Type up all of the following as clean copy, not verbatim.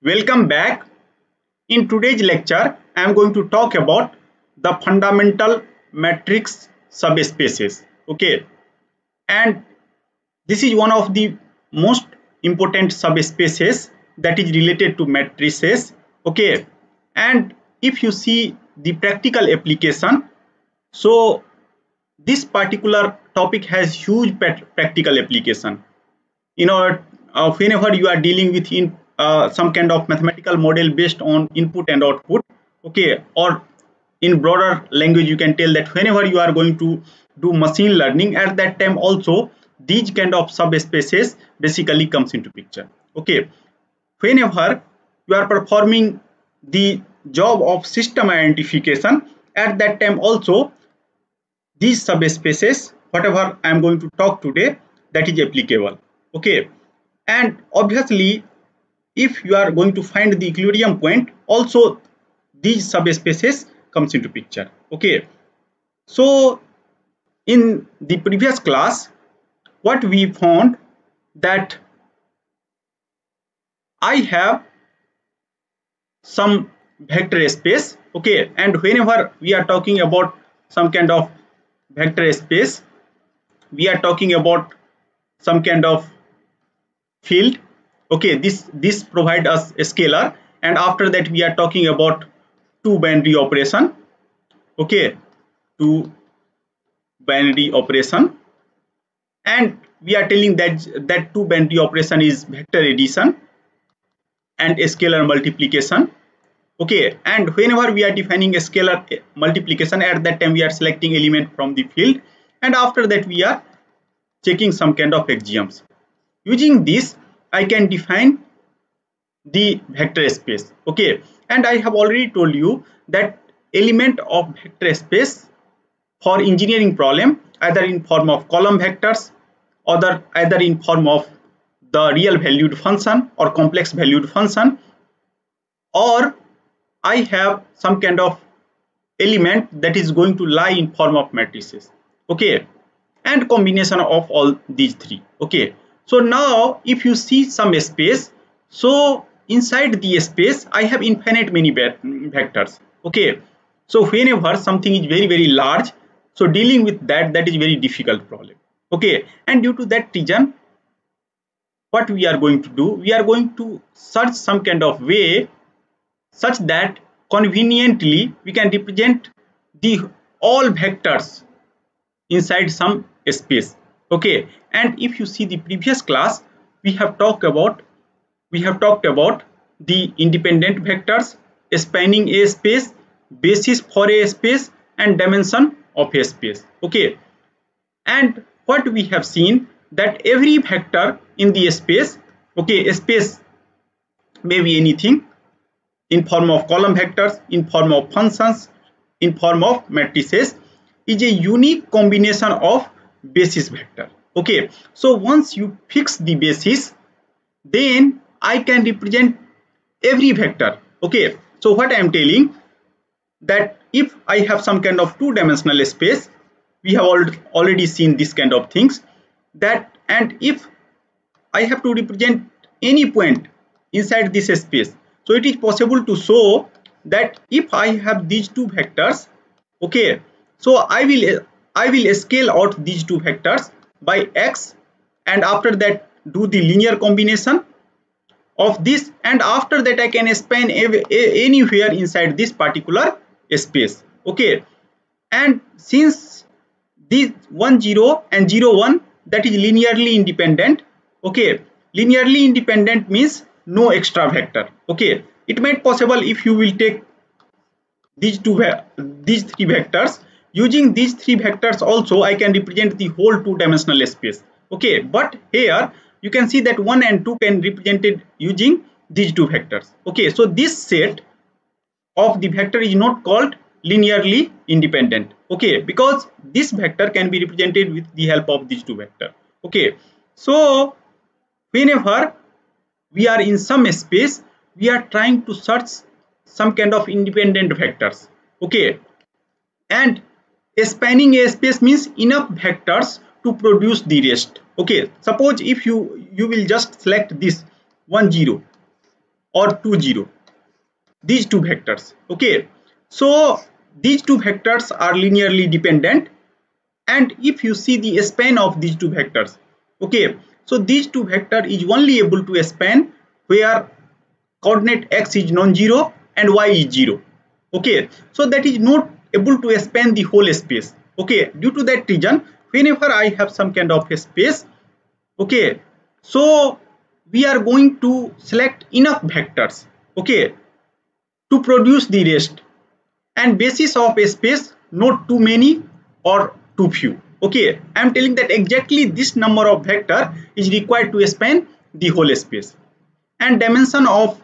Welcome back. In today's lecture, I am going to talk about the fundamental matrix subspaces. Okay, and this is one of the most important subspaces that is related to matrices. Okay, and if you see the practical application, so this particular topic has huge practical application. Whenever you are dealing with some kind of mathematical model based on input and output, okay, or in broader language you can tell that whenever you are going to do machine learning, at that time also these kind of subspaces basically comes into picture. Okay, whenever you are performing the job of system identification, at that time also these subspaces, whatever I am going to talk today, that is applicable. Okay, and obviously if you are going to find the equilibrium point, also these subspaces comes into picture. Okay, so in the previous class what we found that I have some vector space. Okay, and whenever we are talking about some kind of vector space, we are talking about some kind of field. Okay, this provide us a scalar, and after that we are talking about two binary operation. Okay, two binary operation, and we are telling that two binary operation is vector addition and a scalar multiplication. Okay, and whenever we are defining a scalar multiplication, at that time we are selecting element from the field, and after that we are checking some kind of axioms. Using this I can define the vector space. Okay, and I have already told you that element of vector space for engineering problem, either in form of column vectors or either in form of the real valued function or complex valued function, or I have some kind of element that is going to lie in form of matrices. Okay, and combination of all these three. Okay, so now if you see some space, so inside the space I have infinite many vectors. Okay, so whenever something is very large, so dealing with that is very difficult problem. Okay, and due to that reason what we are going to do, we are going to search some kind of way such that conveniently we can represent the all vectors inside some space. Okay, and if you see the previous class, we have talked about the independent vectors, spanning a space, basis for a space, and dimension of a space. Okay, and what we have seen that every vector in the space, okay, a space may be anything, in form of column vectors, in form of functions, in form of matrices, is a unique combination of basis vector. Okay, so once you fix the basis, then I can represent every vector. Okay, so what I am telling that if I have some kind of two-dimensional space, we have already seen this kind of things, that and if I have to represent any point inside this space, so it is possible to show that if I have these two vectors, okay, so I will scale out these two vectors by x, and after that do the linear combination of this, and after that I can span anywhere inside this particular space. Okay, and since these 1 0 and 0 1, that is linearly independent. Okay, linearly independent means no extra vector. Okay, it might possible if you will take these three vectors. Using these three vectors also I can represent the whole two-dimensional space. Okay, but here you can see that 1 and 2 can be represented using these two vectors. Okay, so this set of the vector is not called linearly independent. Okay, because this vector can be represented with the help of these two vectors. Okay, so whenever we are in some space, we are trying to search some kind of independent vectors. Okay, and spanning a space means enough vectors to produce the rest. Okay, suppose if you will just select this 1 0, or 20, these two vectors. Okay, so these two vectors are linearly dependent, and if you see the span of these two vectors, okay, so these two vector is only able to span where coordinate x is non-zero and y is 0. Okay, so that is not able to span the whole space. Okay, due to that reason, whenever I have some kind of a space, okay, so we are going to select enough vectors, okay, to produce the rest, and basis of a space, not too many or too few. Okay, I am telling that exactly this number of vector is required to span the whole space, and dimension of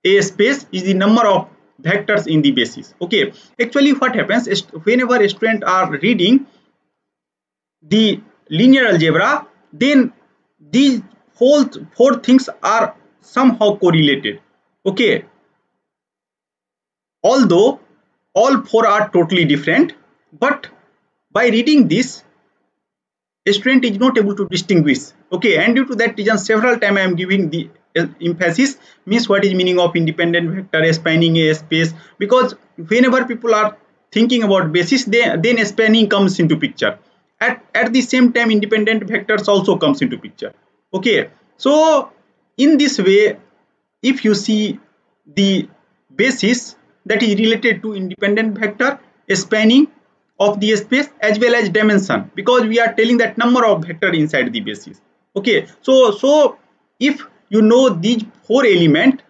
a space is the number of vectors in the basis. Okay, actually what happens is whenever students are reading the linear algebra, then these whole four things are somehow correlated. Okay, although all four are totally different, but by reading this, a student is not able to distinguish. Okay, and due to that reason, several times I am giving the emphasis, means what is meaning of independent vector spanning a space, because whenever people are thinking about basis, then spanning comes into picture. At the same time, independent vectors also comes into picture. Okay, so in this way, if you see the basis that is related to independent vector spanning of the space as well as dimension, because we are telling that number of vector inside the basis. Okay, so if you know these four element,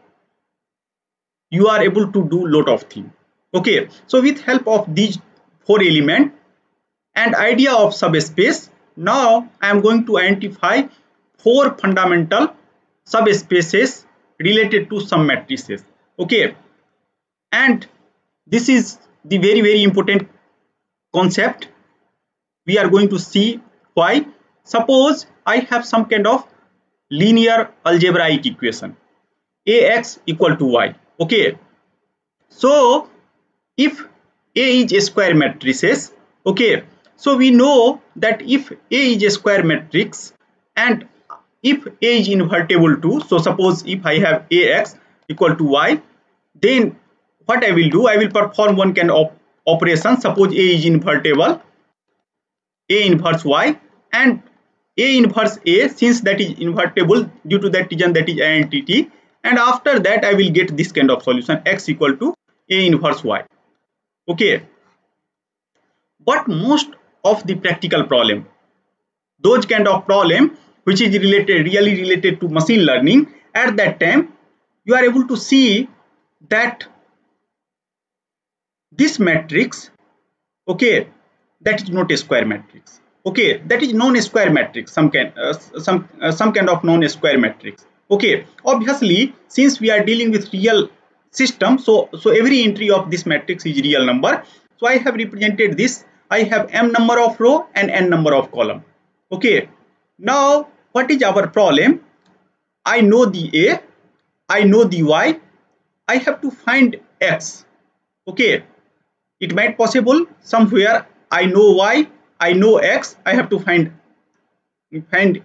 you are able to do lot of things. Okay, so with help of these four element and idea of subspace, now I am going to identify four fundamental subspaces related to some matrices. Okay, and this is the very important concept. We are going to see why. Suppose I have some kind of linear algebraic equation, ax equal to y. Okay, so if A is a square matrices, okay, so we know that if A is a square matrix and if A is invertible too, so suppose if I have Ax equal to y, then what I will do, I will perform one kind of operation. Suppose A is invertible, A inverse y, and A inverse A, since that is invertible, due to that reason that is identity, and after that I will get this kind of solution, x equal to A inverse y. Okay, but most of the practical problem, those kind of problem which is really related to machine learning, at that time you are able to see that this matrix, okay, that is not a square matrix. Okay, that is non-square matrix, some kind of non-square matrix. Okay, obviously since we are dealing with real system, so every entry of this matrix is real number. So I have represented this, I have m number of row and n number of column. Okay, now what is our problem? I know the A, I know the y, I have to find x. Okay, it might possible somewhere I know y, I know x, I have to find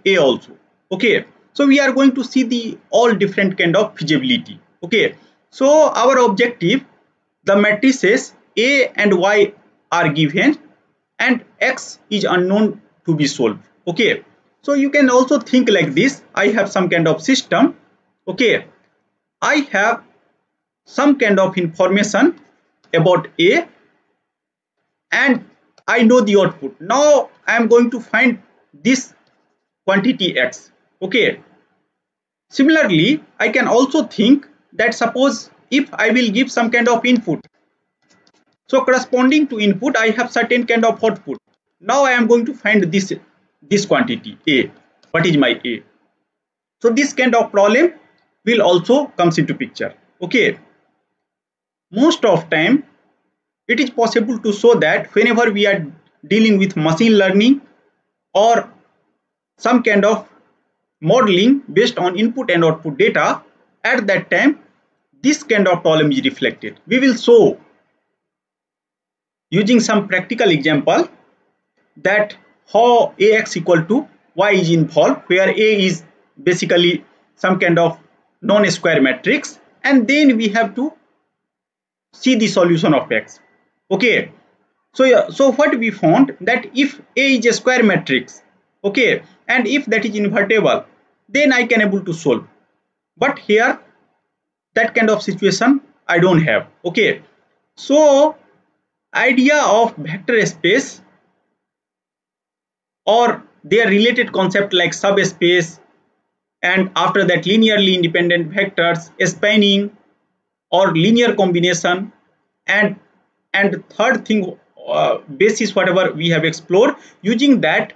A also. Okay, so we are going to see the all different kind of feasibility. Okay, so our objective, the matrices A and y are given and x is unknown to be solved. Okay, so you can also think like this, I have some kind of system. Okay, I have some kind of information about A and I know the output. Now I am going to find this quantity x. Okay, similarly I can also think that suppose if I will give some kind of input, so corresponding to input I have certain kind of output. Now I am going to find this quantity A, what is my A. So this kind of problem will also comes into picture. Okay, most of time it is possible to show that whenever we are dealing with machine learning or some kind of modeling based on input and output data, at that time this kind of problem is reflected. We will show using some practical example that how Ax equal to y is involved, where A is basically some kind of non-square matrix, and then we have to see the solution of X. Okay, so yeah, so what we found that if A is a square matrix, okay, and if that is invertible, then I can able to solve. But here that kind of situation I don't have. Okay, so idea of vector space or their related concept like subspace, and after that linearly independent vectors, spanning or linear combination, and third thing, basis whatever we have explored, using that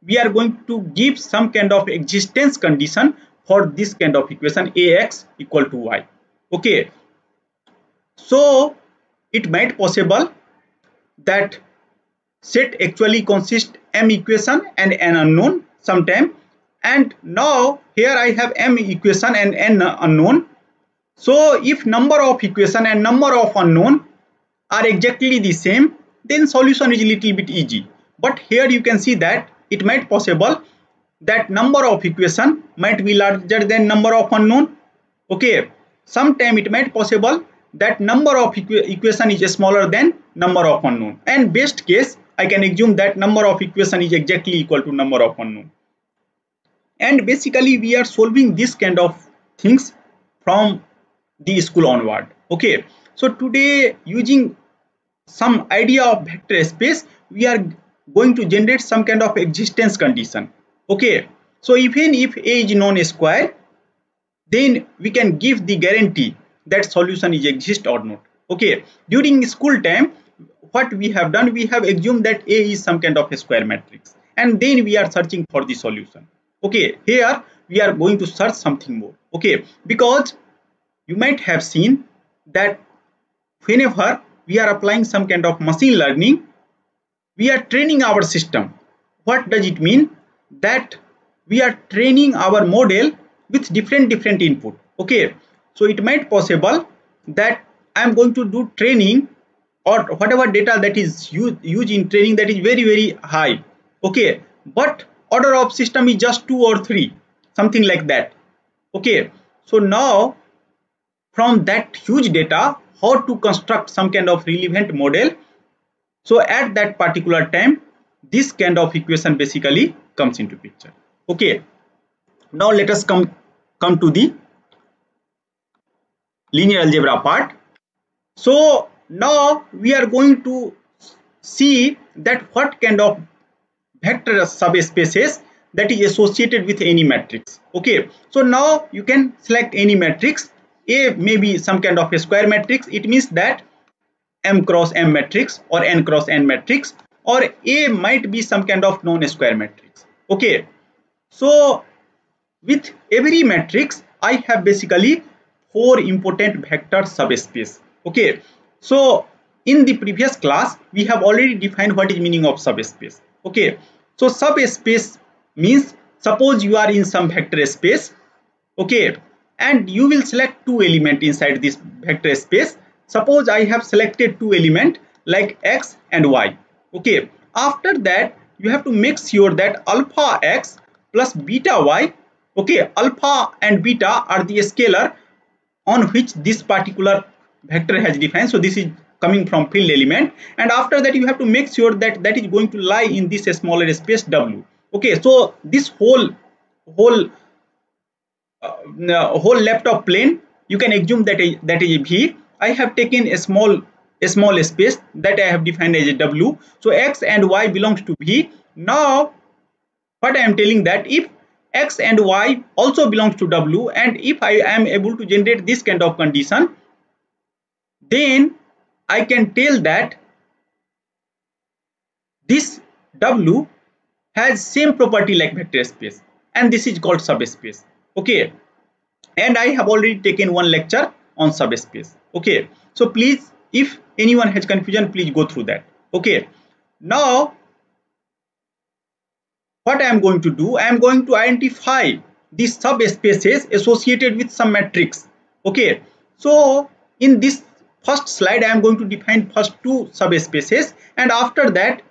we are going to give some kind of existence condition for this kind of equation Ax equal to y. Okay, so it might possible that set actually consists m equation and n unknown sometime, and now here I have m equation and n unknown. So if number of equation and number of unknown are exactly the same, then solution is little bit easy. But here you can see that it might possible that number of equation might be larger than number of unknown. Okay, sometime it might possible that number of equation is smaller than number of unknown, and best case I can assume that number of equation is exactly equal to number of unknown. And basically we are solving this kind of things from the school onward. Okay, so today using some idea of vector space, we are going to generate some kind of existence condition. Okay, so even if A is non-square, then we can give the guarantee that solution is exist or not. Okay, during school time what we have done, we have assumed that A is some kind of a square matrix, and then we are searching for the solution. Okay, here we are going to search something more. Okay, because you might have seen that whenever we are applying some kind of machine learning, we are training our system. What does it mean? That we are training our model with different input. Okay, so it might possible that I am going to do training or whatever data that is used in training, that is very high. Okay, but order of system is just 2 or 3, something like that. Okay, so now from that huge data, how to construct some kind of relevant model. So at that particular time, this kind of equation basically comes into picture. Okay, now let us come to the linear algebra part. So now we are going to see that what kind of vector subspaces that is associated with any matrix. Okay, so now you can select any matrix. A may be some kind of a square matrix. It means that m cross m matrix or n cross n matrix, or A might be some kind of non-square matrix. Okay, so with every matrix I have basically 4 important vector subspace. Okay, so in the previous class we have already defined what is meaning of subspace. Okay, so subspace means suppose you are in some vector space. Okay, and you will select 2 elements inside this vector space. Suppose I have selected 2 elements like x and y. Okay, after that you have to make sure that alpha x plus beta y, okay, alpha and beta are the scalar on which this particular vector has defined. So this is coming from field element, and after that you have to make sure that that is going to lie in this smaller space W. Okay, so this whole laptop plane, you can assume that is V. I have taken a small space that I have defined as a W. So x and y belongs to V. Now what I am telling that if x and y also belongs to W, and if I am able to generate this kind of condition, then I can tell that this W has same property like vector space, and this is called subspace. Okay, and I have already taken one lecture on subspace. Okay, so please, if anyone has confusion, please go through that. Okay, now what I am going to do, I am going to identify these subspaces associated with some matrix. Okay, so in this first slide I am going to define first 2 subspaces, and after that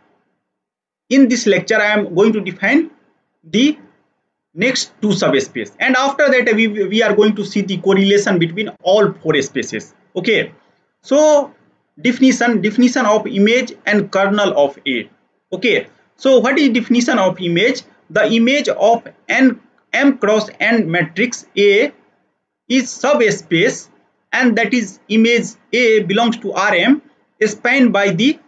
in this lecture I am going to define the next two subspace, and after that we are going to see the correlation between all four spaces. Okay, so definition of image and kernel of A. Okay, so what is definition of image? The image of n m cross n matrix A is subspace, and that is image A belongs to Rm spanned by the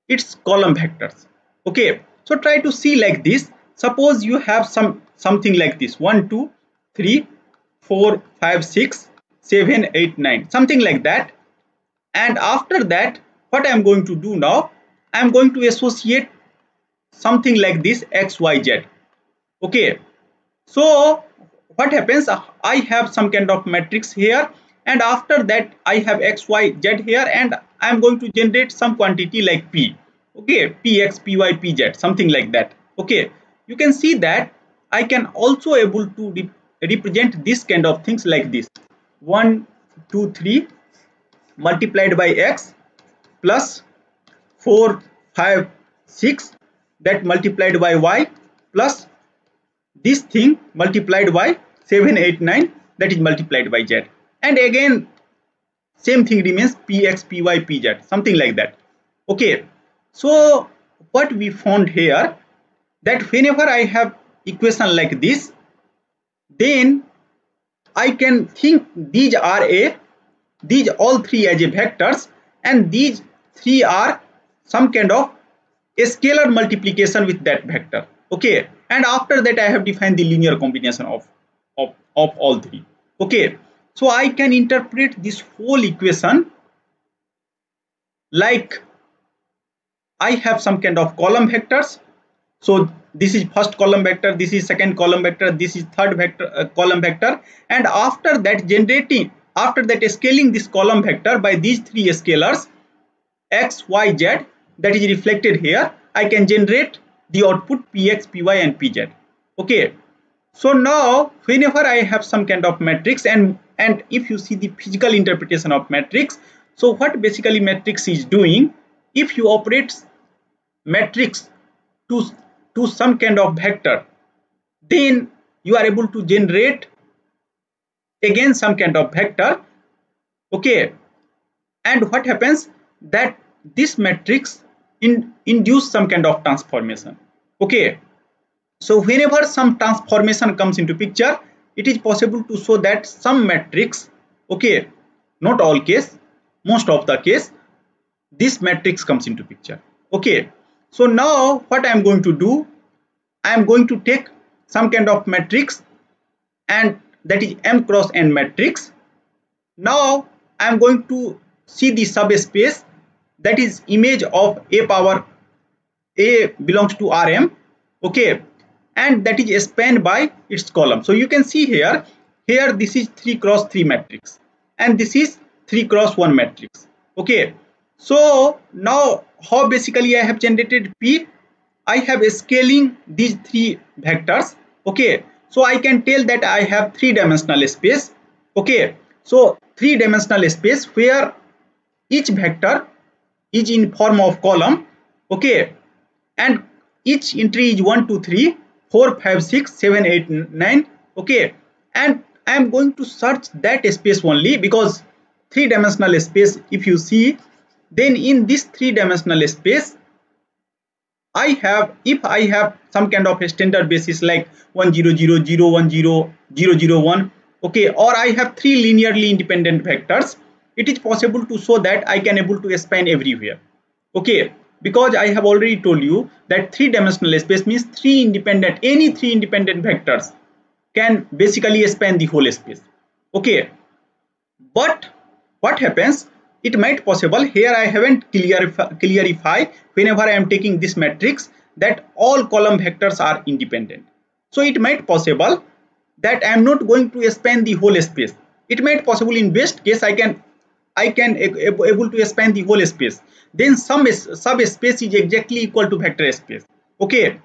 its column vectors. Okay, so try to see like this. Suppose you have something like this: 1 2 3 4 5 6 7 8 9, something like that. And after that, what I am going to do now, I am going to associate something like this x y z. Okay, so what happens, I have some kind of matrix here, and after that I have x y z here, and I am going to generate some quantity like p. Okay, px py pz, something like that. Okay, you can see that I can also able to represent this kind of things like this: 1 2 3 multiplied by x plus 4 5 6 that multiplied by y plus this thing multiplied by 7 8 9 that is multiplied by z, and again same thing remains px py pz, something like that. Okay, so what we found here, that whenever I have equation like this, then I can think these all three as a vectors, and these three are some kind of a scalar multiplication with that vector. Okay, and after that I have defined the linear combination of all three. Okay, so I can interpret this whole equation like I have some kind of column vectors. So this is first column vector, this is second column vector, this is third vector column vector, and after that scaling this column vector by these three scalars x y z that is reflected here, I can generate the output px py and pz. Okay, so now whenever I have some kind of matrix, and if you see the physical interpretation of matrix, so what basically matrix is doing, if you operate matrix to some kind of vector, then you are able to generate again some kind of vector. Okay, and what happens, that this matrix induce some kind of transformation. Okay, so whenever some transformation comes into picture, it is possible to show that some matrix, okay, not all case, most of the case, this matrix comes into picture. Okay, so now what I am going to do, I am going to take some kind of matrix, and that is m cross n matrix. Now I am going to see the subspace, that is image of a power a belongs to Rm. Okay, and that is spanned by its column. So you can see here this is 3 cross 3 matrix, and this is 3 cross 1 matrix. Okay, so now how basically I have generated P, I have scaling these three vectors. Okay, so I can tell that I have three-dimensional space. Okay, so three-dimensional space where each vector is in form of column. Okay, and each entry is 1 2 3 4 5 6 7 8 9. Okay, and I am going to search that space only, because three-dimensional space, if you see, then in this three-dimensional space if I have some kind of a standard basis like 1 0 0 0 1 0 0 0 1, okay, or I have three linearly independent vectors, it is possible to show that I can able to span everywhere. Okay, because I have already told you that three-dimensional space means any three independent vectors can basically span the whole space. Okay, but what happens, it might possible here, I haven't clarify whenever I am taking this matrix that all column vectors are independent. So it might possible that I am not going to span the whole space. It might possible in best case I can able to span the whole space, then some subspace is exactly equal to vector space. Okay,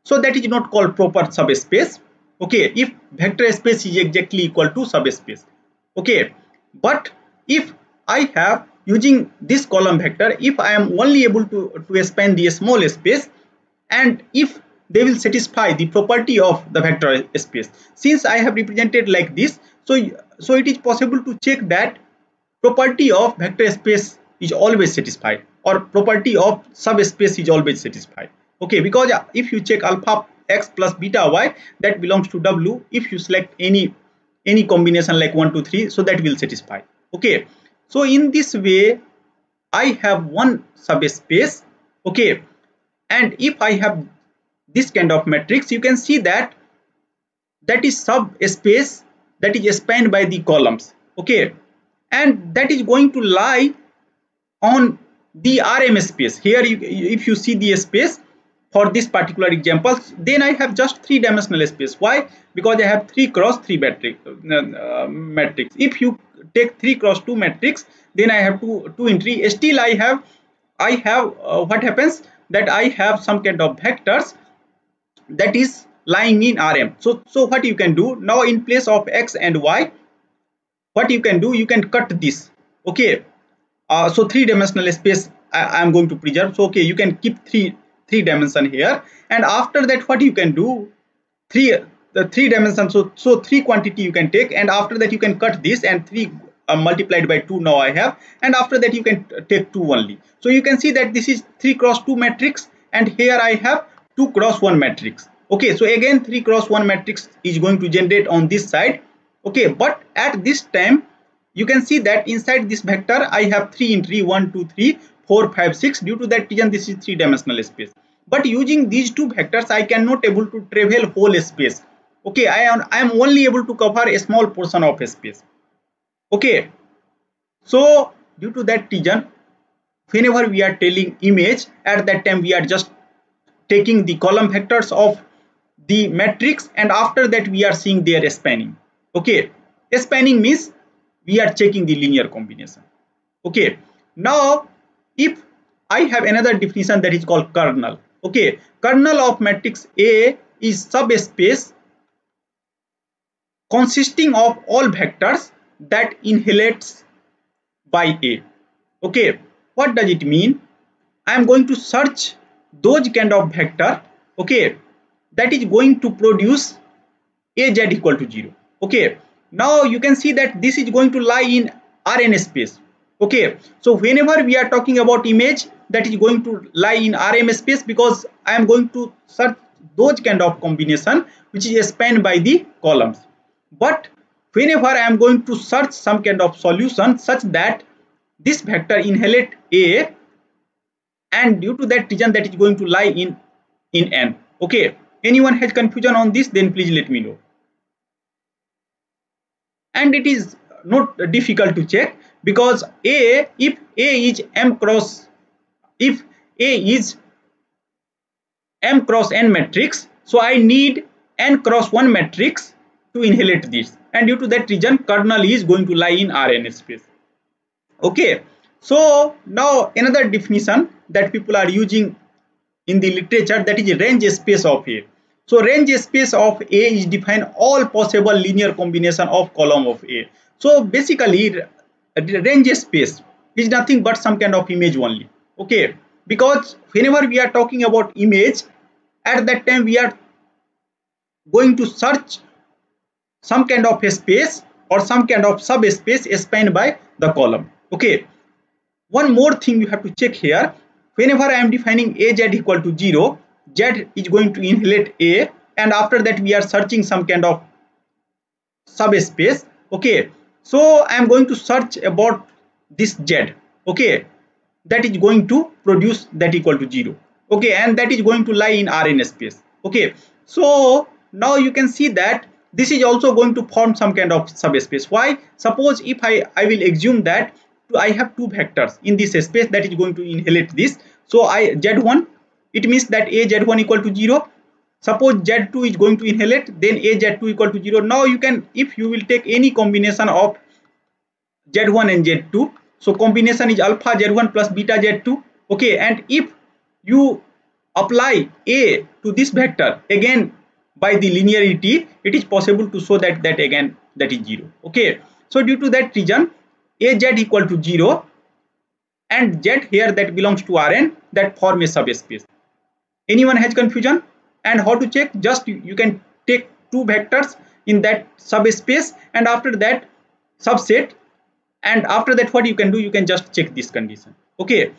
so that is not called proper subspace. Okay, if vector space is exactly equal to subspace. Okay, but if I have using this column vector, if I am only able to span the small space, and if they will satisfy the property of the vector space. Since I have represented like this, so it is possible to check that property of vector space is always satisfied, or property of subspace is always satisfied. Okay, because if you check alpha x plus beta y, that belongs to W. If you select any combination like 1 2 3, so that will satisfy. Okay, so in this way I have one subspace. Okay, and if I have this kind of matrix, you can see that is subspace that is spanned by the columns. Okay, and that is going to lie on the RM space. Here if you see the space for this particular example, then I have just 3-dimensional space. Why? Because I have 3 cross 3 matrix. If you take 3 cross 2 matrix, then I have 2 entry. Still I have what happens, that I have some kind of vectors that is lying in RM. So what you can do now, in place of x and y, what you can do, you can cut this. Okay, so 3-dimensional space I am going to preserve. So okay, you can keep three dimension here, and after that what you can do, the 3 dimension, so 3 quantity you can take, and after that you can cut this, and 3 multiplied by 2 now I have, and after that you can take 2 only. So you can see that this is 3 cross 2 matrix, and here I have 2 cross 1 matrix. Okay, so again 3 cross 1 matrix is going to generate on this side. Okay, but at this time you can see that inside this vector I have 3 entry, 1 2 3 4 5 6. Due to that reason this is 3-dimensional space, but using these two vectors I cannot able to travel whole space. Okay, I am only able to cover a small portion of a space. Okay, so due to that reason, whenever we are telling image, at that time we are just taking the column vectors of the matrix, and after that we are seeing their spanning. Okay, spanning means we are checking the linear combination. Okay, now if I have another definition, that is called kernel. Okay, kernel of matrix A is subspace consisting of all vectors that inhalates by A. Okay, what does it mean? I am going to search those kind of vector, okay, that is going to produce AZ equal to 0. Okay, now you can see that this is going to lie in Rn space. Okay, so whenever we are talking about image, that is going to lie in Rm space, because I am going to search those kind of combination which is spanned by the columns. But whenever I am going to search some kind of solution such that this vector inhalate A, and due to that reason that is going to lie in N. Okay, anyone has confusion on this, then please let me know. And it is not difficult to check, because if A is M cross N matrix, so I need N cross 1 matrix to inhalate this, and due to that reason kernel is going to lie in Rn space. Okay, so now another definition that people are using in the literature, that is range space of A. So range space of A is define all possible linear combination of column of A. So basically range space is nothing but some kind of image only. Okay, because whenever we are talking about image, at that time we are going to search some kind of a space or some kind of subspace spanned by the column. Okay, one more thing you have to check here. Whenever I am defining AZ equal to 0, Z is going to inhalate A, and after that we are searching some kind of subspace. Okay, so I am going to search about this Z. Okay, that is going to produce that equal to 0. Okay, and that is going to lie in Rn space. Okay, so now you can see that this is also going to form some kind of subspace. Why? Suppose if I will assume that I have two vectors in this space that is going to inhalate this. So Z1, it means that AZ1 equal to 0. Suppose Z2 is going to inhalate, then AZ2 equal to 0. Now you can, if you will take any combination of Z1 and Z2, so combination is alpha Z1 plus beta Z2. Okay, and if you apply A to this vector again by the linearity, it is possible to show that again that is 0. Okay, so due to that reason AZ equal to 0 and Z here that belongs to Rn, that form a subspace. Anyone has confusion? And how to check? Just you can take two vectors in that subspace, and after that subset, and after that what you can do, you can just check this condition. Okay,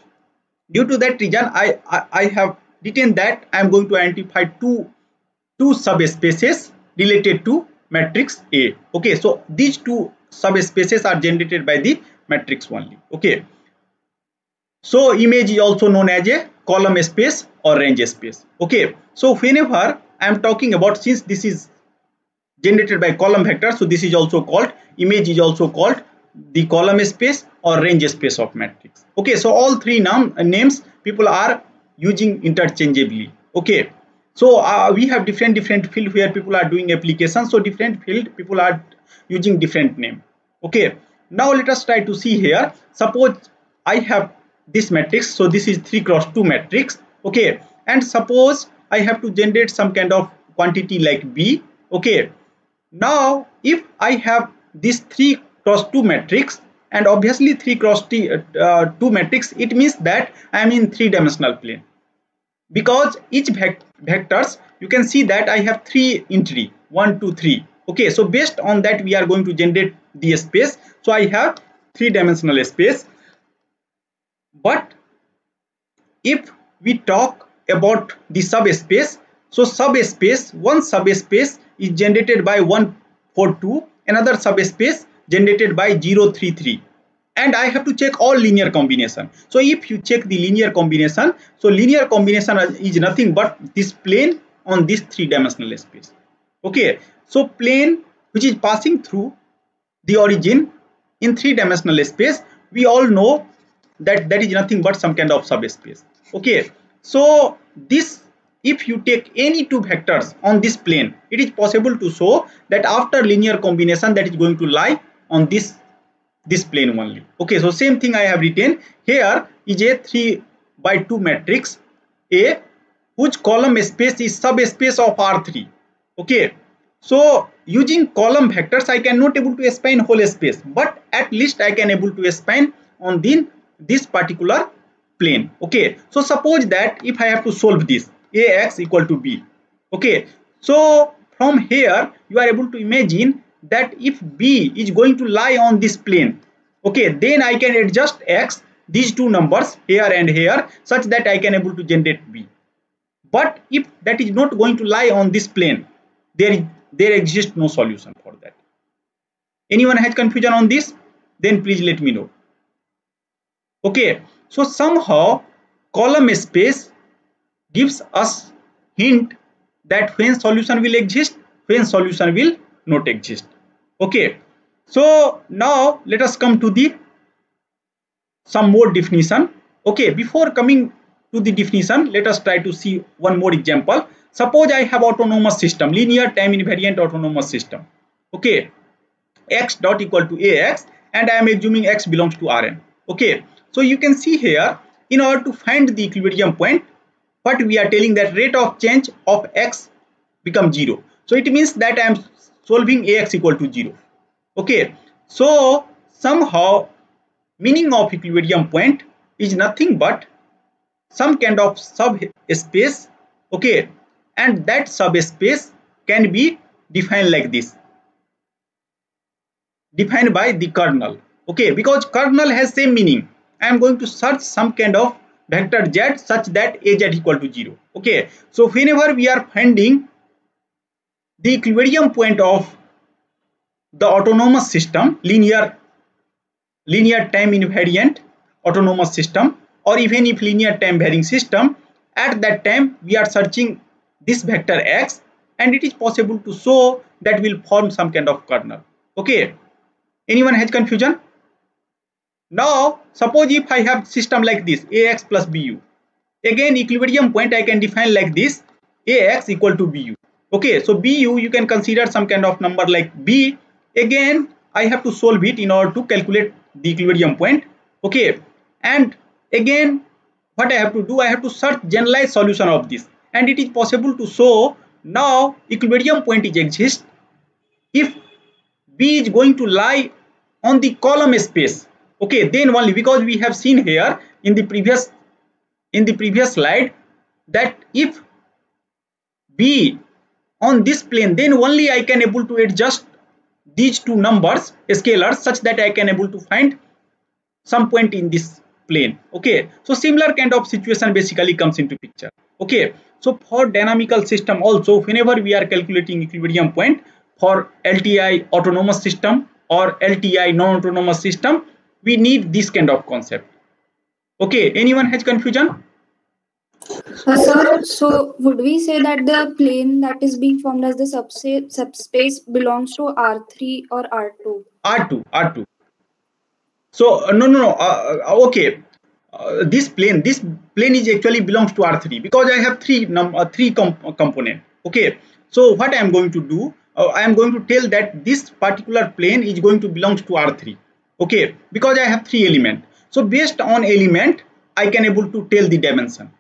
due to that reason I have written that I am going to identify two subspaces related to matrix A. Okay, so these two subspaces are generated by the matrix only. Okay, so image is also known as a column space or range space. Okay, so whenever I am talking about, since this is generated by column vector, so this is also called, image is also called the column space or range space of matrix. Okay, so all three names people are using interchangeably. Okay, so we have different field where people are doing applications, so different field people are using different name. Okay, now let us try to see here. Suppose I have this matrix, so this is 3x2 matrix. Okay, and suppose I have to generate some kind of quantity like B. Okay, now if I have this 3x2 matrix, and obviously 3x2 matrix, it means that I am in three-dimensional plane, because each vectors you can see that I have three entry, 1 2 3. Okay, so based on that we are going to generate the space. So I have three-dimensional space. But if we talk about the subspace, so subspace, one subspace is generated by 142, another subspace generated by 033, and I have to check all linear combination. So if you check the linear combination, so linear combination is nothing but this plane on this three-dimensional space. Okay, so plane which is passing through the origin in three-dimensional space, we all know that that is nothing but some kind of subspace. Okay, so this, if you take any two vectors on this plane, it is possible to show that after linear combination that is going to lie on this plane only. Okay, so same thing I have written here is a 3x2 matrix A whose column space is subspace of R3. Okay, so using column vectors I cannot able to span whole space, but at least I can able to span on this particular plane. Okay, so suppose that if I have to solve this Ax equal to B. Okay, so from here you are able to imagine that if B is going to lie on this plane, okay, then I can adjust X, these two numbers here and here, such that I can able to generate B. But if that is not going to lie on this plane, there exists no solution for that. Anyone has confusion on this? Then please let me know. Okay, so somehow column space gives us hint that when solution will exist, when solution will not exist. Okay, so now let us come to the some more definition. Okay, before coming to the definition, let us try to see one more example. Suppose I have autonomous system, linear time invariant autonomous system. Okay, x dot equal to Ax, and I am assuming x belongs to Rn. Okay, so you can see here, in order to find the equilibrium point, what we are telling that rate of change of x become 0. So it means that I am solving Ax equal to 0. Okay, so somehow meaning of equilibrium point is nothing but some kind of subspace. Okay, and that subspace can be defined like this, defined by the kernel. Okay, because kernel has same meaning. I am going to search some kind of vector z such that Az equal to 0. Okay, so whenever we are finding the equilibrium point of the autonomous system, linear time invariant autonomous system, or even if linear time varying system, at that time we are searching this vector x, and it is possible to show that will form some kind of kernel. Okay, anyone has confusion? Now suppose if I have system like this, Ax plus Bu, again equilibrium point I can define like this, Ax equal to Bu. Okay, so Bu you can consider some kind of number like B. Again I have to solve it in order to calculate the equilibrium point. Okay, and again what I have to do, I have to search generalized solution of this, and it is possible to show now equilibrium point is exist if B is going to lie on the column space. Okay, then only, because we have seen here in the previous slide that if be on this plane, then only I can able to adjust these two numbers scalars such that I can able to find some point in this plane. Okay, so similar kind of situation basically comes into picture. Okay, so for dynamical system also, whenever we are calculating equilibrium point for LTI autonomous system or LTI non-autonomous system, we need this kind of concept. Okay, anyone has confusion? Sir, so would we say that the plane that is being formed as the subspace belongs to R3 or R2? R2. So no. Okay, this plane is actually belongs to R3 because I have three component. Okay, so what I am going to do, I am going to tell that this particular plane is going to belongs to R3. Okay, because I have three element. So based on element, I can able to tell the dimension.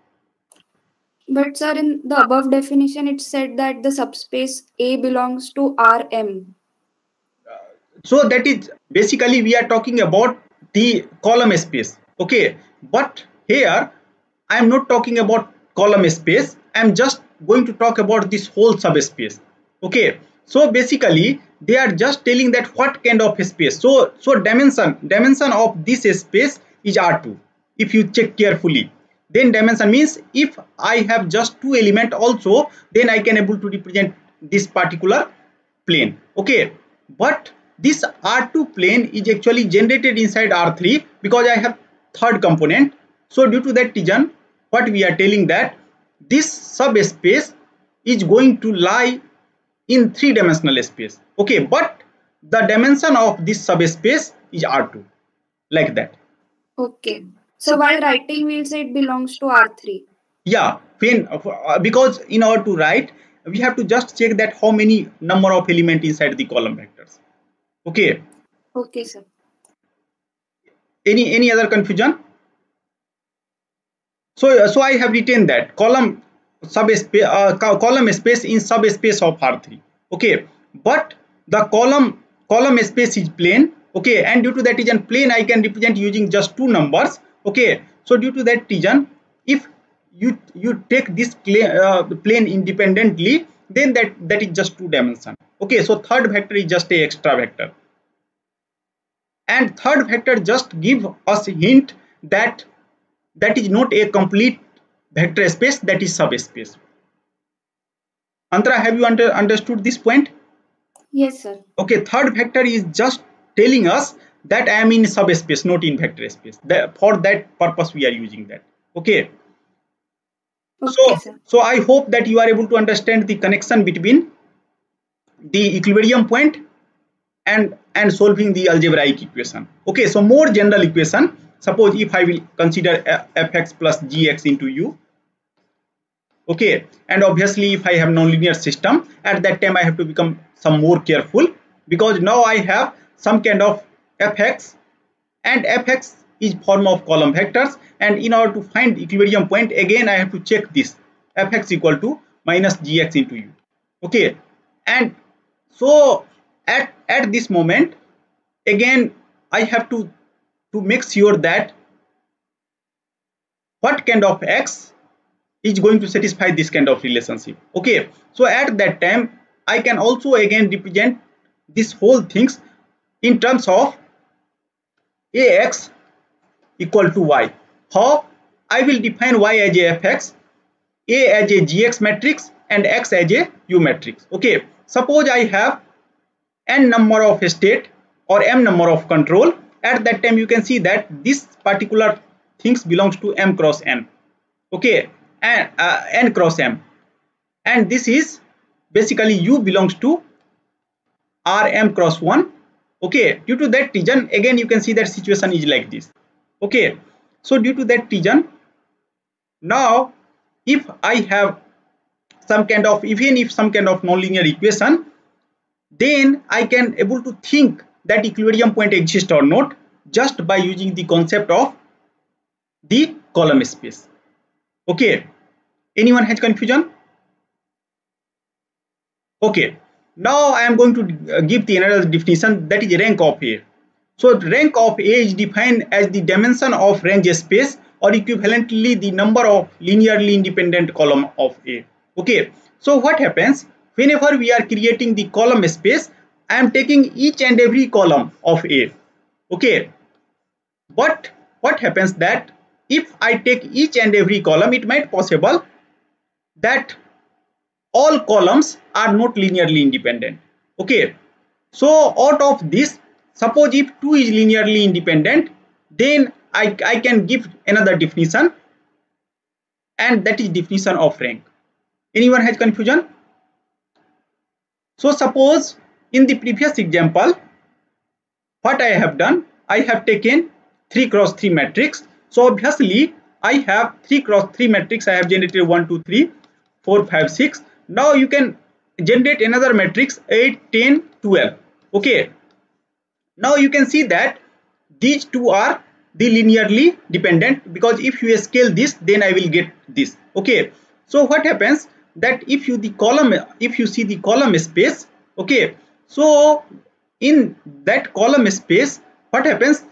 But sir, in the above definition, it said that the subspace A belongs to Rm. So that is basically we are talking about the column space. Okay, but here I am not talking about column space. I am just going to talk about this whole subspace. Okay, so basically they are just telling that what kind of space. So dimension of this space is R2. If you check carefully, then dimension means if I have just two element also, then I can able to represent this particular plane. Okay, but this R2 plane is actually generated inside R3 because I have third component. So due to that reason, what we are telling that this subspace is going to lie in three-dimensional space. Okay, but the dimension of this subspace is R2, like that. Okay. So while writing, we'll say it belongs to R3. Yeah, when because in order to write, we have to just check that how many number of element inside the column vectors. Okay. Okay, sir. Any other confusion? So I have written that column space in subspace of R3. Okay, but the column space is plane. Okay, and due to that reason, plane I can represent using just two numbers. Okay, so due to that reason, if you take this plane independently, then that is just two dimension. Okay, so third vector is just a extra vector, and third vector just give us a hint that that is not a complete vector space, that is subspace. Antara, have you understood this point? Yes, sir. Okay, third vector is just telling us that I am in subspace, not in vector space. For that purpose we are using that. Okay. Okay, sir. So I hope that you are able to understand the connection between the equilibrium point and solving the algebraic equation. Okay, so more general equation. Suppose if I will consider fx plus gx into u. Okay, and obviously if I have nonlinear system, at that time I have to become some more careful because now I have some kind of fx, and fx is form of column vectors, and in order to find equilibrium point, again I have to check this fx equal to minus gx into u. Okay, and so at this moment again I have to make sure that what kind of x is going to satisfy this kind of relationship. Okay, so at that time I can also again represent this whole things in terms of ax equal to y. How? I will define y as a fx, a as a gx matrix, and x as a u matrix. Okay, suppose I have n number of state or m number of control. At that time you can see that this particular things belongs to m cross n. Okay, and n cross m, and this is basically u belongs to rm cross 1. Okay, due to that reason again you can see that situation is like this. Okay, so due to that reason, now if I have some kind of, even if some kind of nonlinear equation, then I can able to think that equilibrium point exists or not just by using the concept of the column space. Okay, anyone has confusion? Okay, now I am going to give the another definition, that is rank of A. So rank of A is defined as the dimension of range space, or equivalently the number of linearly independent column of A. Okay, so what happens whenever we are creating the column space, I am taking each and every column of A. Okay, but what happens that if I take each and every column, it might possible that all columns are not linearly independent. Okay, so out of this, suppose if 2 is linearly independent, then I can give another definition, and that is definition of rank. Anyone has confusion? So suppose in the previous example, what I have done, I have taken 3 cross 3 matrix. So obviously I have 3 cross 3 matrix. I have generated 1 2 3 4 5 6. Now you can generate another matrix 8 10 12. Okay, now you can see that these two are the linearly dependent, because if you scale this, then I will get this. Okay, so what happens that if you see the column space, okay, so in that column space, what happens,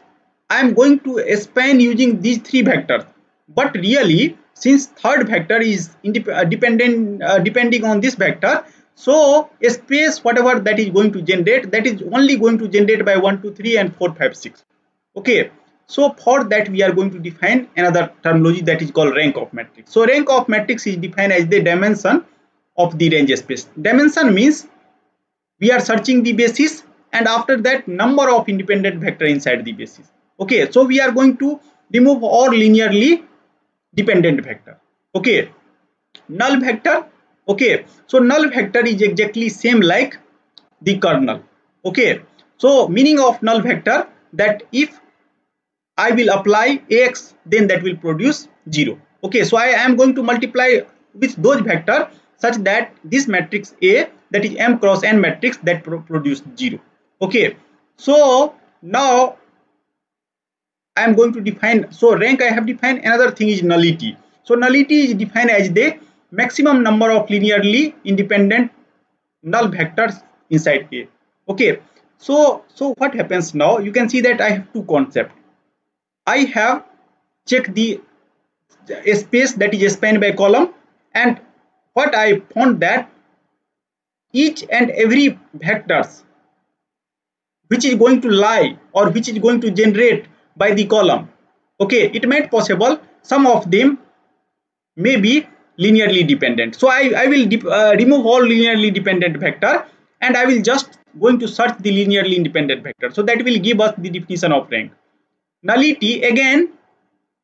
I am going to span using these three vectors, but really since third vector is depending on this vector, so a space whatever that is going to generate, that is only going to generate by 1 2 3 and 4 5 6. Okay, so for that we are going to define another terminology that is called rank of matrix. So rank of matrix is defined as the dimension of the range space. Dimension means we are searching the basis, and after that number of independent vector inside the basis. Okay, so we are going to remove all linearly dependent vector. Okay, null vector. Okay, so null vector is exactly same like the kernel. Okay, so meaning of null vector, that if I will apply ax, then that will produce 0. Okay, so I am going to multiply with those vector such that this matrix A, that is m cross n matrix, that produce 0. Okay, so now I am going to define, so rank I have defined. Another thing is nullity. So nullity is defined as the maximum number of linearly independent null vectors inside A. Okay, so what happens now, you can see that I have two concepts. I have checked the space that is spanned by column, and what I found that each and every vectors which is going to lie or which is going to generate by the column, okay, it might possible some of them may be linearly dependent. So I will remove all linearly dependent vector, and I will just going to search the linearly independent vector. So that will give us the definition of rank. Nullity, again,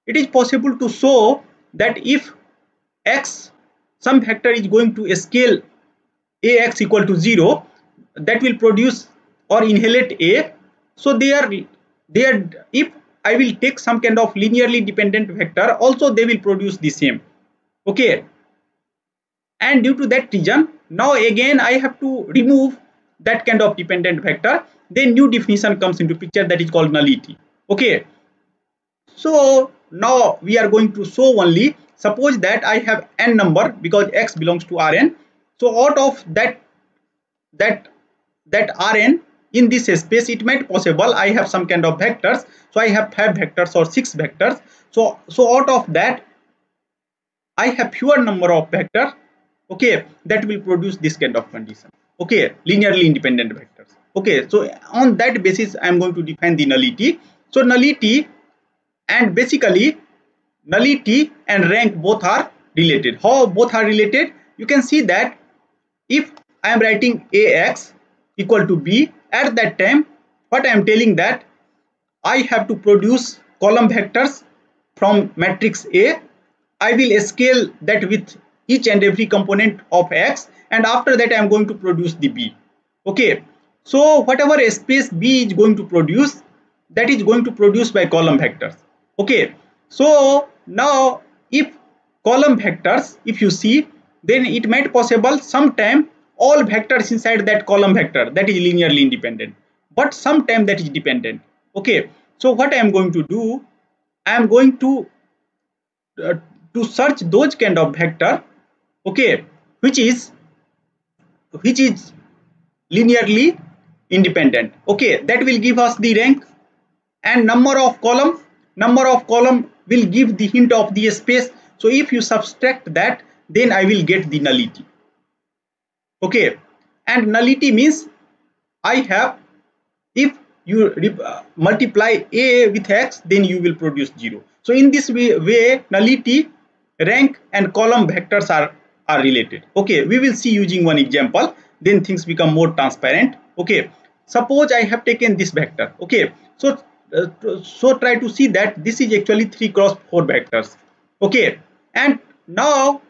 it is possible to show that if x, some vector is going to scale ax equal to 0, that will produce or inherit A. So if I will take some kind of linearly dependent vector, also they will produce the same. Okay, and due to that reason, now again I have to remove that kind of dependent vector, then new definition comes into picture, that is called nullity. Okay, so now we are going to show only, suppose that I have n number because x belongs to Rn. So out of that Rn, in this space, it might possible I have some kind of vectors. So I have 5 vectors or 6 vectors. So out of that I have fewer number of vectors. Okay, that will produce this kind of condition. Okay, linearly independent vectors. Okay, so on that basis I am going to define the nullity. So nullity, and basically nullity and rank both are related. How both are related? You can see that if I am writing ax equal to b, at that time what I am telling that I have to produce column vectors from matrix A. I will scale that with each and every component of x, and after that I am going to produce the b. Okay, so whatever space b is going to produce, that is going to produce by column vectors. Okay, so now if column vectors, if you see, then it might possible sometime all vectors inside that column vector, that is linearly independent, but sometime that is dependent. Okay, so what I am going to do, I am going to search those kind of vector, okay, which is linearly independent. Okay, that will give us the rank. And number of column will give the hint of the space. So if you subtract that, then I will get the nullity. Okay, and nullity means I have, if you multiply A with X, then you will produce 0. So in this way nullity, rank and column vectors are related. Okay, we will see using one example, then things become more transparent. Okay, suppose I have taken this vector. Okay, so try to see that this is actually 3 cross 4 vectors. Okay, and now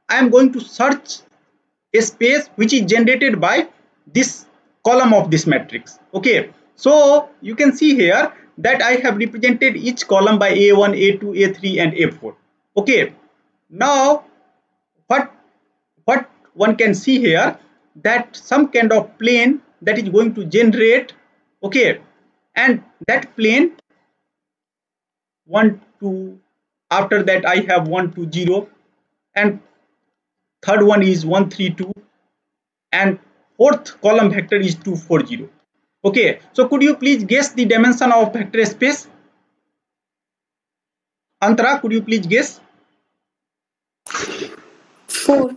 I am going to search a space which is generated by this column of this matrix. Okay, so you can see here that I have represented each column by a1, a2, a3 and a4. Okay, now what one can see here, that some kind of plane that is going to generate. Okay, and that plane 1 2, after that I have 1 2 0, and third one is 1 3 2, and fourth column vector is 2 4 0. Okay, so could you please guess the dimension of vector space? Antara, could you please guess? 4.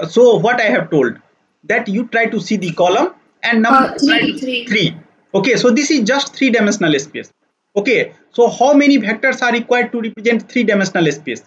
So what I have told, that you try to see the column and number 3. 3. Okay, so this is just 3-dimensional space. Okay, so how many vectors are required to represent 3-dimensional space?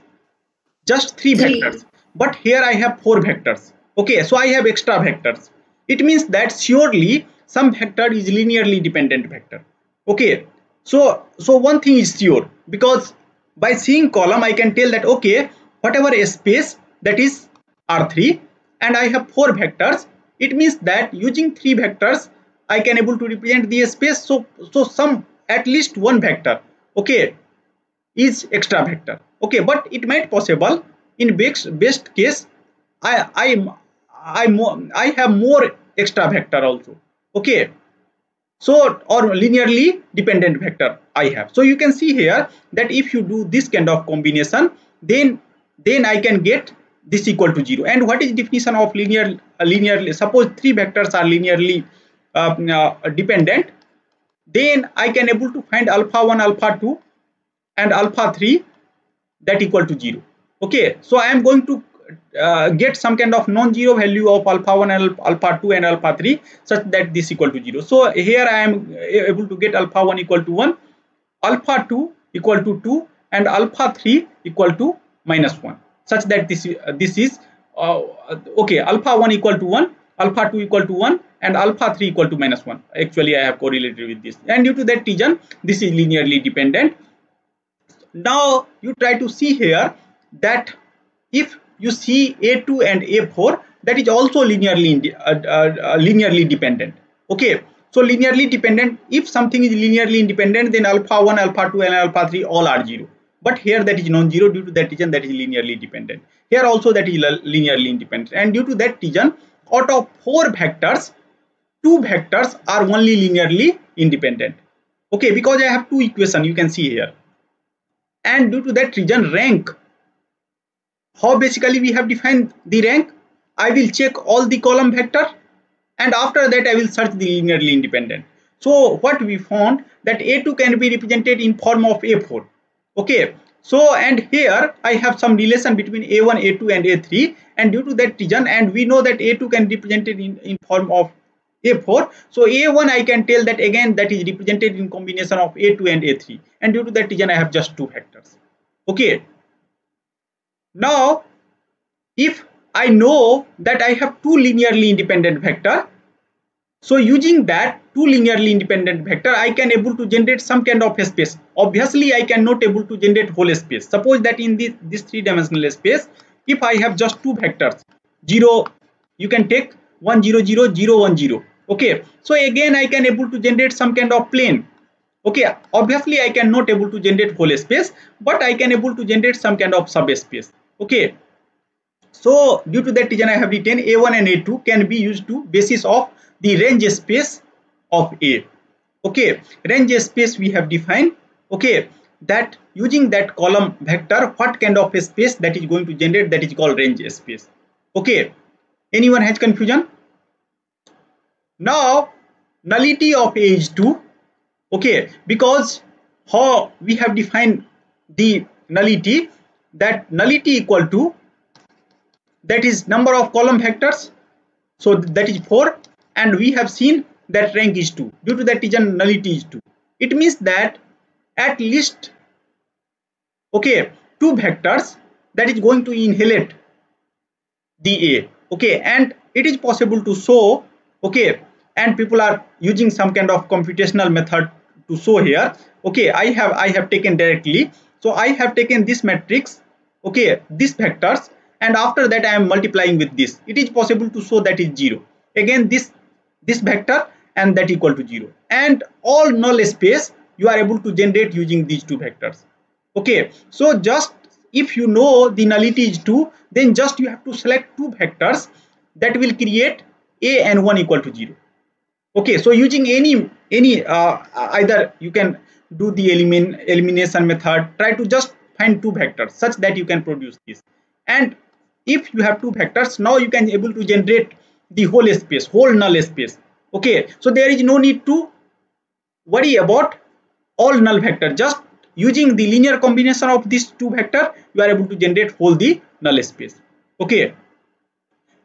Just 3 vectors, but here I have 4 vectors. Okay, so I have extra vectors. It means that surely some vector is linearly dependent vector. Okay, so one thing is sure, because by seeing column I can tell that okay, whatever a space that is R3 and I have 4 vectors, it means that using 3 vectors I can able to represent the space. So some, at least one vector, okay, is extra vector. Okay, but it might possible in best case I have more extra vector also. Okay, so or linearly dependent vector I have. So you can see here that if you do this kind of combination, then I can get this equal to 0. And what is definition of linearly? Suppose 3 vectors are linearly dependent, then I can able to find alpha 1, alpha 2 and alpha 3 that equal to 0. Okay, so I am going to get some kind of non-zero value of alpha 1, alpha 2 and alpha 3 such that this equal to 0. So here I am able to get alpha 1 equal to 1, alpha 2 equal to 2 and alpha 3 equal to -1, such that this is okay, alpha 1 equal to 1, alpha 2 equal to 1 and alpha 3 equal to -1. Actually I have correlated with this, and due to that reason this is linearly dependent. Now you try to see here that if you see A2 and A4, that is also linearly dependent. Okay, so linearly dependent, if something is linearly independent, then alpha 1, alpha 2 and alpha 3 all are 0. But here that is non-zero, due to that reason that is linearly dependent. Here also that is linearly independent, and due to that reason out of 4 vectors, 2 vectors are only linearly independent. Okay, because I have 2 equations you can see here. And due to that reason rank, how basically we have defined the rank, I will check all the column vector and after that I will search the linearly independent. So what we found, that A2 can be represented in form of A4. Okay, so and here I have some relation between A1, A2 and A3, and due to that reason, and we know that A2 can be represented in form of A4. So A1 I can tell that again that is represented in combination of A2 and A3, and due to that reason I have just 2 vectors. Okay, now if I know that I have 2 linearly independent vector, so using that 2 linearly independent vector I can able to generate some kind of a space. Obviously I cannot able to generate whole space. Suppose that in this 3-dimensional space, if I have just 2 vectors, 0, you can take 1 0 0 0 1 0. Okay, so again I can able to generate some kind of plane. Okay, obviously I cannot able to generate whole space, but I can able to generate some kind of subspace. Okay, so due to that reason I have written A1 and A2 can be used to basis of the range space of A. Okay, range space we have defined. Okay, that using that column vector, what kind of a space that is going to generate, that is called range space. Okay, anyone has confusion? Now nullity of A is 2. Okay, because how we have defined the nullity, that nullity equal to, that is number of column vectors, so that is 4, and we have seen that rank is 2. Due to that reason nullity is 2. It means that at least, okay, 2 vectors that is going to inherit the A, okay, and it is possible to show, okay, and people are using some kind of computational method to show here. Okay, I have taken directly, so I have taken this matrix, okay, this vectors, and after that I am multiplying with this. It is possible to show that is 0. Again this vector and that equal to 0, and all null space you are able to generate using these 2 vectors. Okay, so just if you know the nullity is 2, then just you have to select 2 vectors that will create A and 1 equal to 0. Okay, so using any either you can do the elimination method, try to just find 2 vectors such that you can produce this. And if you have 2 vectors, now you can able to generate the whole space, whole null space. Okay, so there is no need to worry about all null vector. Just using the linear combination of these 2 vector, you are able to generate whole the null space. Okay,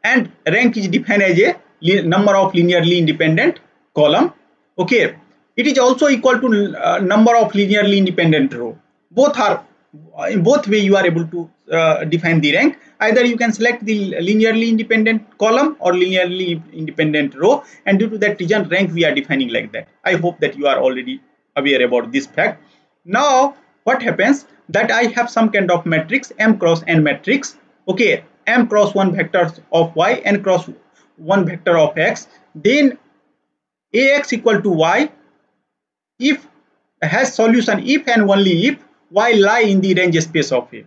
and rank is defined as a number of linearly independent column. Okay, it is also equal to number of linearly independent row. Both are, in both way you are able to define the rank. Either you can select the linearly independent column or linearly independent row, and due to that reason rank we are defining like that. I hope that you are already aware about this fact. Now what happens, that I have some kind of matrix, m cross n matrix. Okay, m cross 1 vector of y, n cross 1 vector of x, then ax equal to y if has solution if and only if y lie in the range space of A.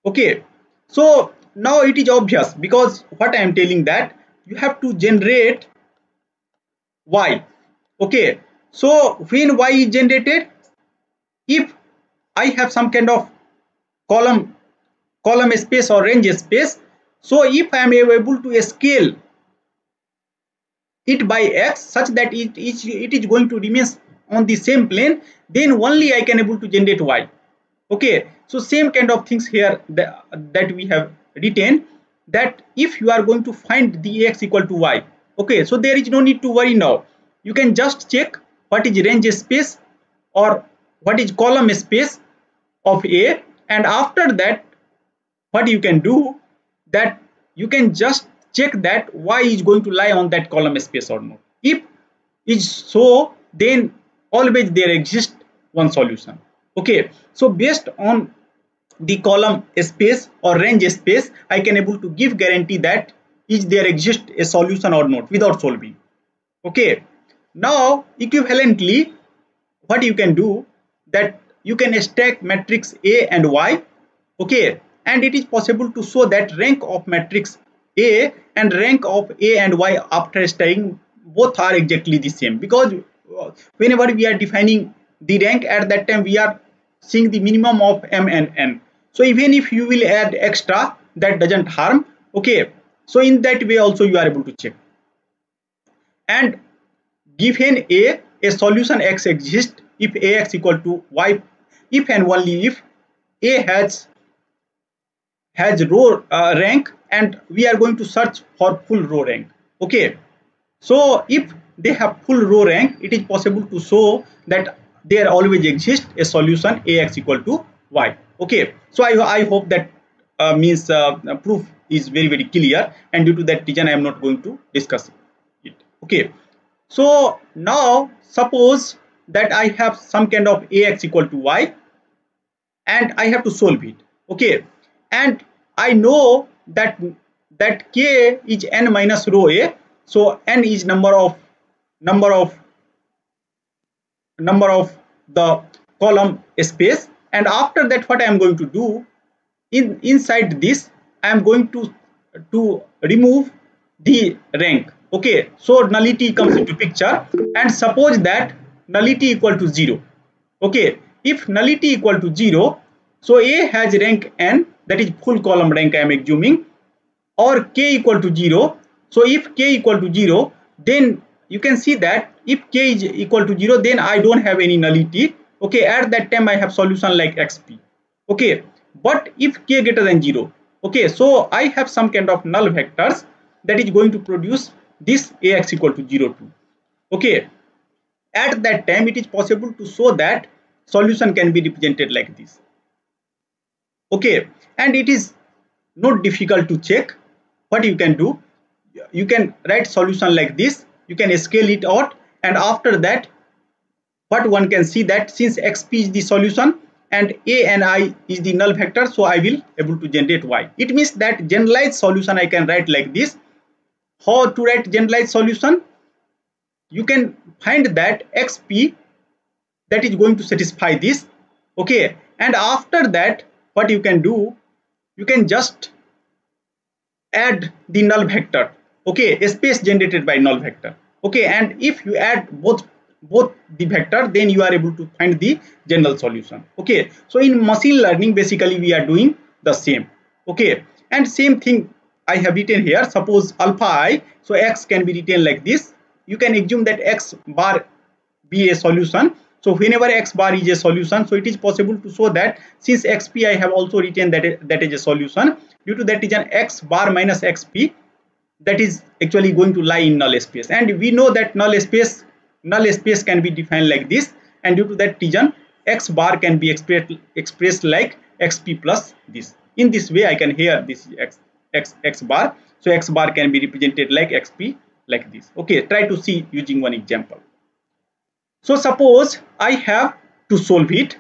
Okay, so now it is obvious, because what I am telling that you have to generate y. Okay, so when y is generated, if I have some kind of column space or range space, so if I am able to scale it by x such that it is going to remain on the same plane, then only I can able to generate y. Okay, so same kind of things here that we have written, that if you are going to find the x equal to y, okay, so there is no need to worry now. You can just check what is range space or what is column space of A, and after that what you can do, that you can just check that y is going to lie on that column space or not. If is so, then always there exists one solution. Okay, so based on the column space or range space, I can able to give guarantee that is there exist a solution or not without solving. Okay, now equivalently what you can do, that you can stack matrix A and Y. Okay, and it is possible to show that rank of matrix A and rank of A and Y after stacking both are exactly the same, because whenever we are defining the rank, at that time we are seeing the minimum of m and n. So even if you will add extra, that doesn't harm. Okay, so in that way also you are able to check. And given a solution x exists if ax equal to y, if and only if A has row rank, and we are going to search for full row rank. Okay, so if they have full row rank, it is possible to show that there always exists a solution ax equal to y. Okay, so I hope that means proof is very clear, and due to that reason I am not going to discuss it. Okay, so now suppose that I have some kind of ax equal to y and I have to solve it. Okay, and I know that k is n minus row A, so n is number of the column space, and after that what I am going to do, inside this I am going to remove the rank. Okay, so nullity comes into picture, and suppose that nullity equal to 0. Okay, if nullity equal to 0, so A has rank n, that is full column rank I am assuming, or k equal to 0. So if k equal to 0, then you can see that if k is equal to 0, then I don't have any nullity. Okay, at that time I have solution like xp. Okay, but if k greater than 0, okay, so I have some kind of null vectors that is going to produce this Ax equal to 0 2. Okay, at that time it is possible to show that solution can be represented like this. Okay, and it is not difficult to check. What you can do, you can write solution like this, you can scale it out, and after that what one can see that since xp is the solution and a and I is the null vector, so I will able to generate y. It means that generalized solution I can write like this. How to write generalized solution? You can find that xp that is going to satisfy this. Okay, and after that what you can do, you can just add the null vector. Okay, a space generated by null vector. Okay, and if you add both the vector, then you are able to find the general solution. Okay, so in machine learning basically we are doing the same. Okay, and same thing I have written here. Suppose alpha I, so x can be written like this. You can assume that x bar be a solution. So whenever x bar is a solution, so it is possible to show that since xp I have also written that is a solution, due to that reason x bar minus xp that is actually going to lie in null space, and we know that null space can be defined like this, and due to that reason x bar can be expressed like xp plus this. In this way I can hear this x bar, so x bar can be represented like xp like this. Okay, try to see using one example. So suppose I have to solve it.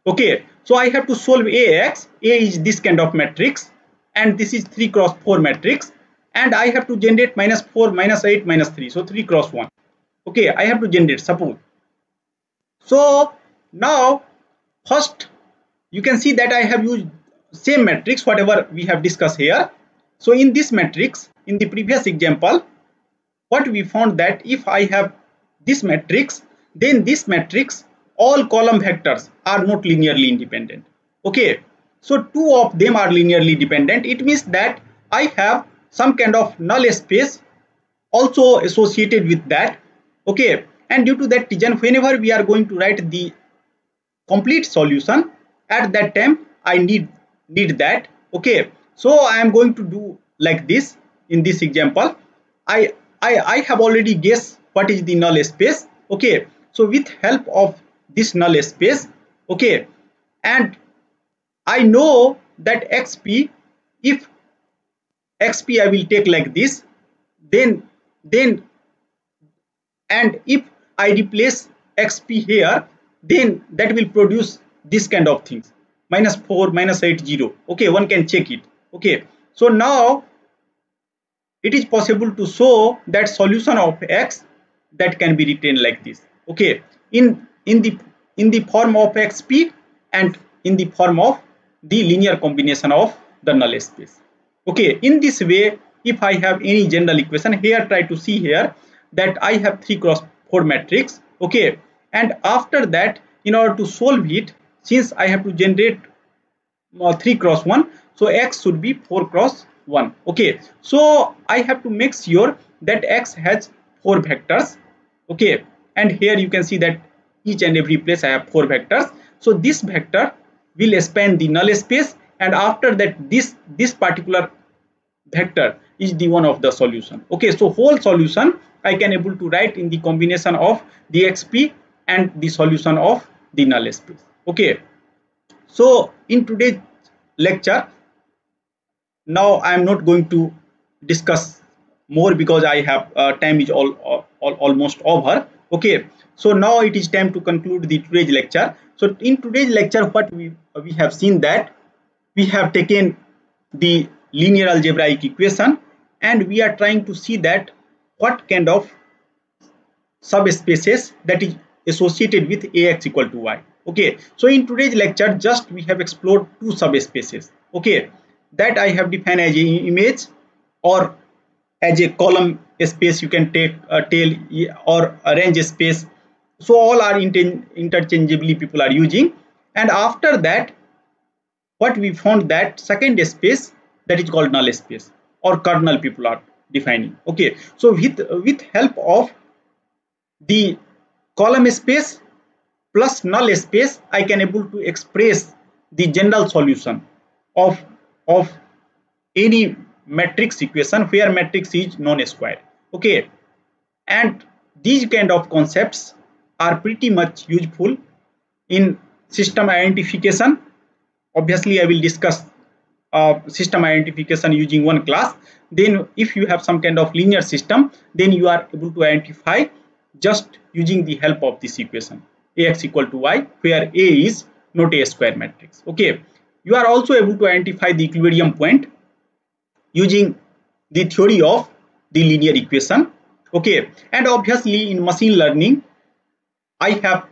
Okay, so I have to solve Ax. A is this kind of matrix, and this is 3 cross 4 matrix, and I have to generate minus 4 minus 8 minus 3, so 3 cross 1. Okay, I have to generate, suppose. So now first you can see that I have used same matrix whatever we have discussed here. So in this matrix, in the previous example, what we found that if I have this matrix, then this matrix all column vectors are not linearly independent. Okay, so two of them are linearly dependent. It means that I have some kind of null space also associated with that. Okay, and due to that reason whenever we are going to write the complete solution, at that time I need that. Okay, so I am going to do like this. In this example I have already guessed what is the null space. Okay, so with help of this null space, okay, and I know that xp, if xp I will take like this, then and if I replace xp here, then that will produce this kind of things, minus 4 minus 8 0. Okay, one can check it. Okay, so now it is possible to show that solution of x that can be written like this. Okay, in the form of xp and in the form of the linear combination of the null space. Okay, in this way if I have any general equation here, try to see here that I have 3 cross 4 matrix. Okay, and after that in order to solve it, since I have to generate 3 cross 1, so x should be 4 cross 1. Okay, so I have to make sure that x has 4 vectors. Okay, and here you can see that each and every place I have 4 vectors. So this vector will span the null space, and after that this particular vector is the one of the solution. Okay, so whole solution I can able to write in the combination of the xp and the solution of the null space. Okay, so in today's lecture, now I am not going to discuss more because I have time is almost over. Okay, so now it is time to conclude the today's lecture. So in today's lecture, what we have seen that we have taken the linear algebraic equation, and we are trying to see that what kind of subspaces that is associated with Ax equal to y. Okay, so in today's lecture just we have explored two subspaces. Okay, that I have defined as a image or as a column space, you can take a tail or a range space. So all are interchangeably people are using, and after that what we found that second space that is called null space or kernel people are defining. Okay, so with help of the column space plus null space, I can able to express the general solution of of any matrix equation where matrix is non-square. Okay, and these kind of concepts are pretty much useful in system identification. Obviously I will discuss system identification using one class. Then if you have some kind of linear system, then you are able to identify just using the help of this equation ax equal to y, where A is not a square matrix. Okay, you are also able to identify the equilibrium point using the theory of the linear equation. Okay, and obviously in machine learning I have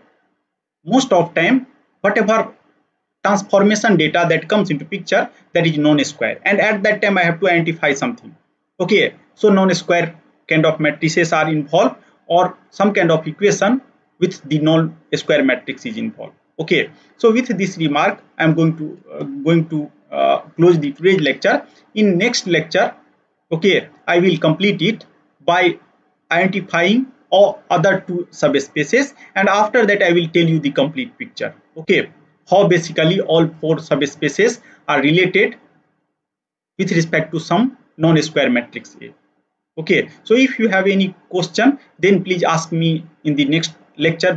most of time whatever transformation data that comes into picture, that is non-square, and at that time I have to identify something. Okay, so non-square kind of matrices are involved, or some kind of equation with the non-square matrix is involved. Okay, so with this remark I am going to close the today's lecture. In next lecture, okay, I will complete it by identifying or other two subspaces, and after that I will tell you the complete picture. Okay, how basically all four subspaces are related with respect to some non-square matrix A. Okay, so if you have any question, then please ask me in the next lecture.